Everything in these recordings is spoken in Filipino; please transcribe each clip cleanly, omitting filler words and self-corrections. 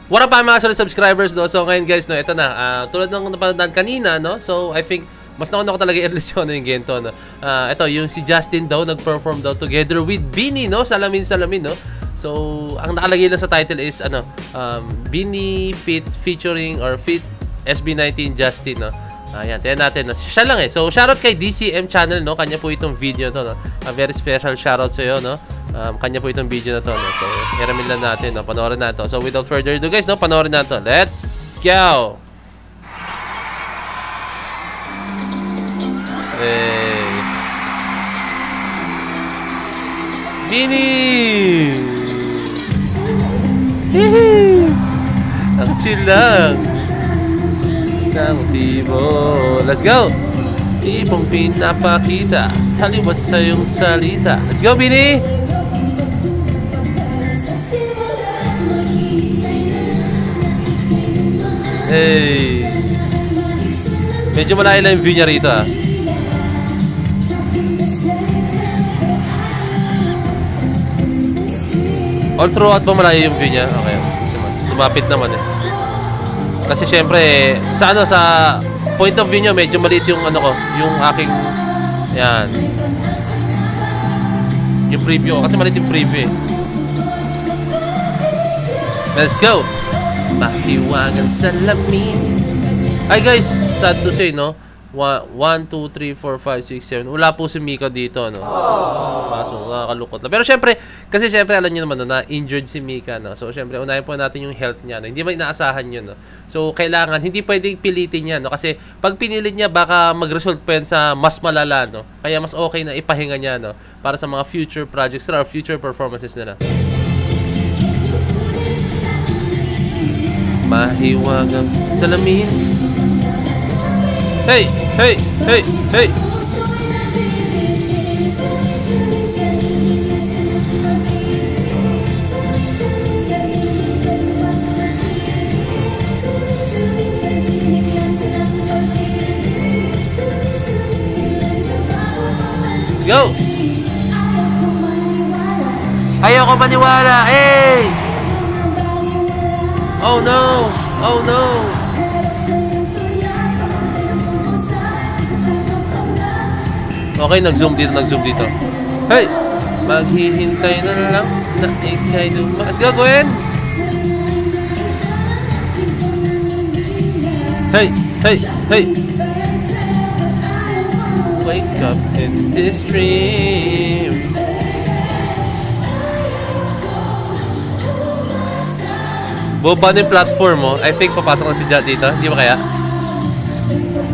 What up mga solid subscribers, no? So ngayon guys, no, ito na. Tulad ng napanood kanina, no? So I think mas nauna ko talaga i-release yung Gento, no? Ito, yung si Justin daw nag-perform daw together with Beanie, no? Salamin, no? So ang nakalagay lang sa title is Beanie featuring or feat SB19 Justin, no? Ayan, tingnan natin. Siya lang eh. So shoutout kay DCM channel, no? Kanya po itong video to, no? A very special shoutout sa iyo, no? Kanya po itong video na to, no? So, hiramin lang natin, no? Panoorin natin to. So, without further ado, guys, no? Panoorin natin to. Let's go! Hey! Beanie! Hihi! Ang chill lang! Ang tibo! Let's go! Tipong pinapakita, taliwas sa iyong salita. Let's go, Beanie! Hey! Medyo malayo lang yung view niya rito, All throughout ba malayo yung view niya? Okay. Sumapit naman eh. Kasi syempre, sa point of view niya, medyo maliit yung yung aking, yan. Yung preview, kasi maliit yung preview eh. Let's go! Mahiwagang salamin. Ay guys, sad to say, no? 1, 2, 3, 4, 5, 6, 7. Wala po si Mika dito, no? Paso, nakakalukot na. Pero syempre, kasi syempre alam niyo naman, no, na injured si Mika, no? So syempre, unahin po natin yung health niya, no? Hindi ba inaasahan yun, no? So kailangan, hindi pwedeng pilitin niya, no? Kasi pag pinilit niya, baka mag-result pa yan sa mas malala, no? Kaya mas okay na ipahinga niya, no? Para sa mga future projects or future performances nila. Mahiwagang salamin. Hey! Hey! Hey! Hey! Let's go! Ayoko maniwala! Hey! Oh no! Oh no! Okay, nag-zoom dito. Hey! Maghihintay na lang na ikay dumas. Let's go, Gwen! Hey! Hey! Hey! Wake up in this dream. Boba na yung platform mo. I think papasok na si Jat dito. Hindi ba kaya?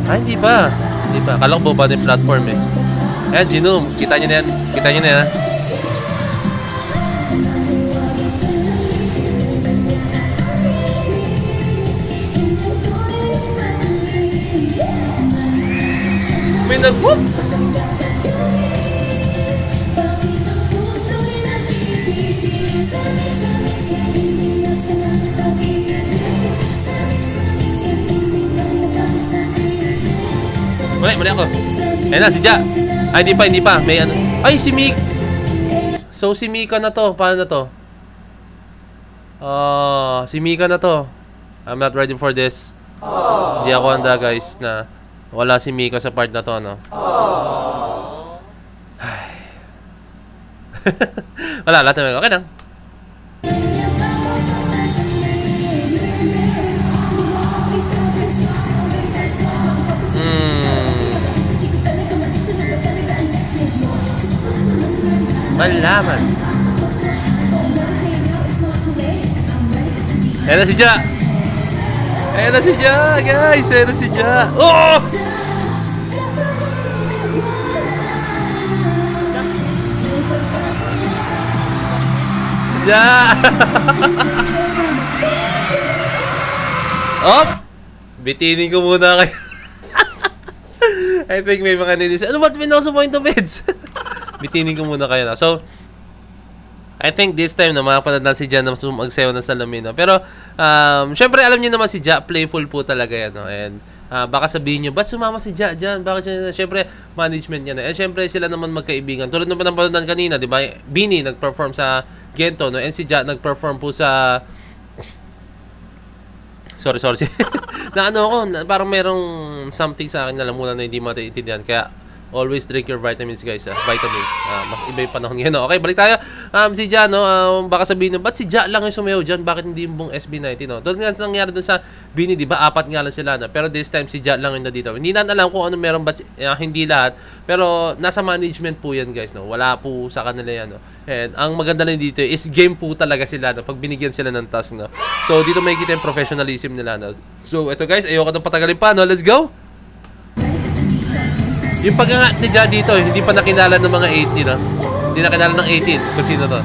Hindi pa. Akala ko boba na yung platform eh. Ayan, Ginum. Kita nyo na yan. May nag-whoop! Mali ako. Ayan na, si Ja. Ay, hindi pa. May ano. Ay, si Mika. So, si Mika na to. Paano na to? Si Mika na to. I'm not ready for this. Hindi ako handa, guys, na wala si Mika sa part na to, no? Wala, lahat naman. Okay lang. Malaman. Ayan na si Ja, guys. Ayan na si Ja. Oh! Ja! Oh! Bitinin ko muna kayo. I think may mga ninis. Ano ba't pinoso point of heads? Bitinin ko muna kayo na. So, I think this time na makapanood na si Ja na magsayaw ng salamin. No? Pero, syempre alam niyo naman si Ja, playful po talaga yan. No? And, baka sabihin nyo, ba't sumama si Ja dyan? Bakit siya, syempre, management niya na. And syempre, sila naman magkaibigan. Tulad naman ng panood kanina, di ba? Beanie nag-perform sa Gento, no? And si Ja nag-perform po sa Sorry. Na ano ako, parang merong something sa akin na lamunan na hindi matiintindihan. Kaya, always drink your vitamins, guys. Vitamins. Mas iba yung panahon ngayon. Okay, balik tayo. Si Ja, no? Baka sabihin ba't si Ja lang yung sumayaw dyan? Bakit hindi yung buong SB19, no? Doon nga nangyari dun sa Bini, di ba? 4 nga lang sila, no? Pero this time, si Ja lang yung na dito. Hindi na alam kung ano meron, but hindi lahat. Pero nasa management po yan, guys, no? Wala po sa kanila yan, no? And ang maganda lang dito is game po talaga sila, no? Pag binigyan sila ng task, no? So, dito may kita yung professionalism nila, no? So, ito, guys. Ayoko nang patagalin pa, no? Let's go! Yung pagkangat ni Ja dito, hindi pa nakilala ng mga 18, no? Hindi nakilala ng 18 kung sino to.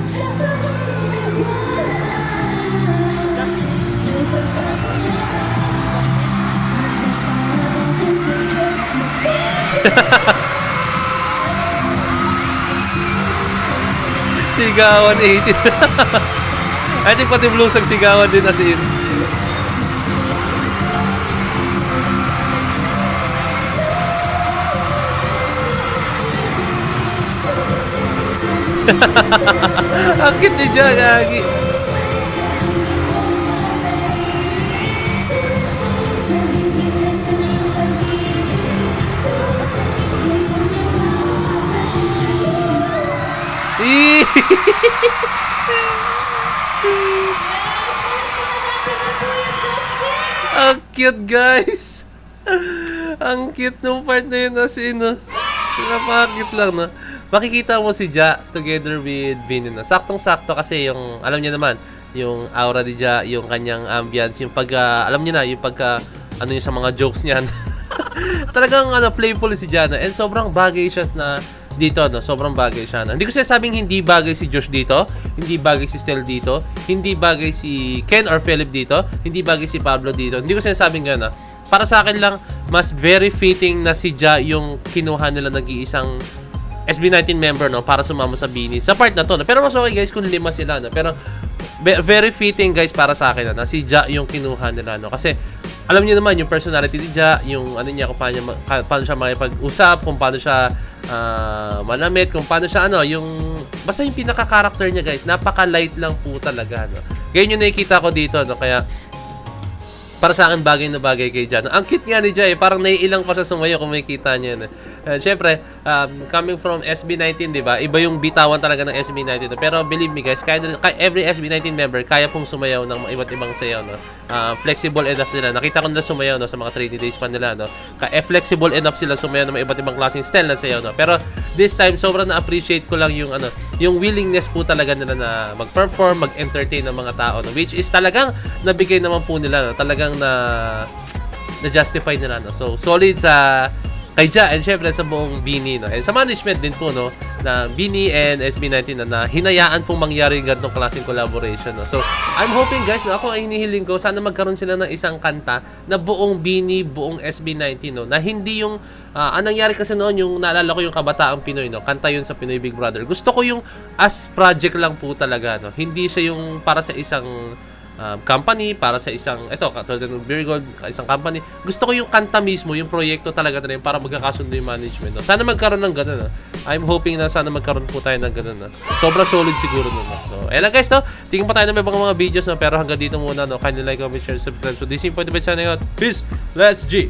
Sigawan 18. I think pati Bluesag sigawan din as in. Ang cute ni Ja, gagi. Ang cute, guys. Ang cute nung part na yun, as in, no? Napaka-cute lang, no? Makikita mo si Ja together with Bini, no? Saktong-sakto kasi yung, alam niya naman, yung aura ni Ja, yung kanyang ambience, yung alam niya na, yung ano yung sa mga jokes niyan. Talagang, playful si Ja, no? And sobrang bagay siya na dito, no? Sobrang bagay siya, no? Hindi ko sinasabing hindi bagay si Josh dito, hindi bagay si Stel dito, hindi bagay si Ken or Philip dito, hindi bagay si Pablo dito. Hindi ko sinasabing gano'n, no? Para sa akin lang, mas very fitting na si Ja yung kinuha nila nag-iisang SB19 member, no, para sumama sa Bini sa part na to, no? Pero mas okay, guys, kung 5 sila, no? Pero very fitting, guys, para sa akin, no? Na si Ja yung kinuha nila, no? Kasi alam niyo naman yung personality ni Ja, yung ano niya, kung paano siya makipag-usap, kung paano siya manamit, kung paano siya yung basta yung pinaka-character niya, guys, napaka-light lang po talaga, no? Ganyan yung nakikita ko dito, no? Kaya para sa akin, bagay na bagay kay Ja. Ang cute nga ni Ja, parang naiilang pa siya sumayo kung makikita niyo. Siyempre, coming from SB19, di ba? Iba yung bitawan talaga ng SB19. Pero believe me, guys, every SB19 member, kaya pong sumayaw ng iba't ibang sayaw. No? Flexible enough sila. Nakita ko nila sumayaw, no, sa mga training days pa nila. No? Flexible enough sila sumayaw ng iba't ibang klaseng style na sayaw. No? Pero this time, sobrang na-appreciate ko lang yung, yung willingness po talaga nila na mag-perform, mag-entertain ng mga tao. No? Which is talagang nabigay naman po nila. No? Talagang na-justify nila, no? So, solid sa kay Ja, and syempre sa buong Bini, no? And sa management din po, no? Na Bini and SB19 na hinayaan pong mangyari yung ganitong klaseng collaboration, no? So, I'm hoping, guys, no? Ako ay hinihiling ko, sana magkaroon sila ng isang kanta na buong Bini, buong SB19, no? Na hindi yung, ang nangyari kasi noon, yung naalala ko yung Kabataang Pinoy, no? Kanta yun sa Pinoy Big Brother. Gusto ko yung as project lang po talaga, no? Hindi siya yung para sa isang company, para sa isang, katulad ng Beer Gold, isang company. Gusto ko yung kanta mismo, yung proyekto talaga na rin para magkakasundo yung management. No? Sana magkaroon ng ganun. No? I'm hoping na sana magkaroon po tayo ng ganun. No? Sobrang solid siguro nun. No? So, lang, guys, no? Tingin pa tayo ng mga videos, no? Pero hanggang dito muna. No? Kindly like, comment, share, subscribe. So, this is yung point of view. Peace! Let's G!